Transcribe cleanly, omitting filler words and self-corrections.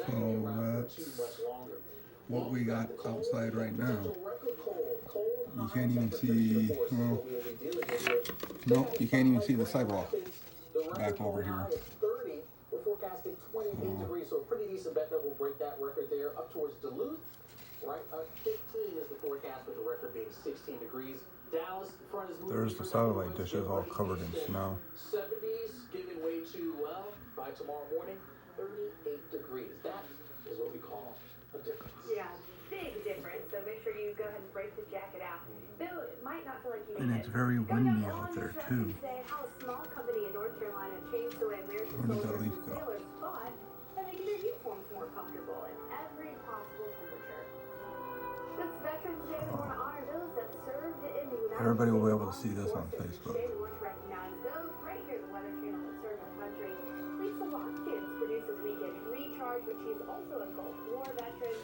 that's what we got outside right now. You can't even see, well, nope, you can't even see the sidewalk back over here. We're forecasting 28 degrees, so a pretty decent bet that will break that record there up towards Duluth. Right, 15 is the forecast, with the record being 16 degrees. Dallas, front is moving. There's the satellite dishes all covered in snow. 70s giving way to, well, by tomorrow morning, 38 degrees. That is what we call a difference. Yeah, big difference. So make sure you go ahead and break the jacket out. Though it might not feel like you need And it's very windy out there too. How a small company in North Carolina changed the way American Where did that soldiers leaf and go? sailors fought by making their uniforms more comfortable in every possible temperature. This Veterans Day, we want to honor those that served in the United Everybody will be States able to see this on Armed Forces. Facebook. Today we want to recognize those right here in the Weather Channel that serve our country. Lisa Watkins produces Weekend Recharge, which she's also a Gulf War veteran.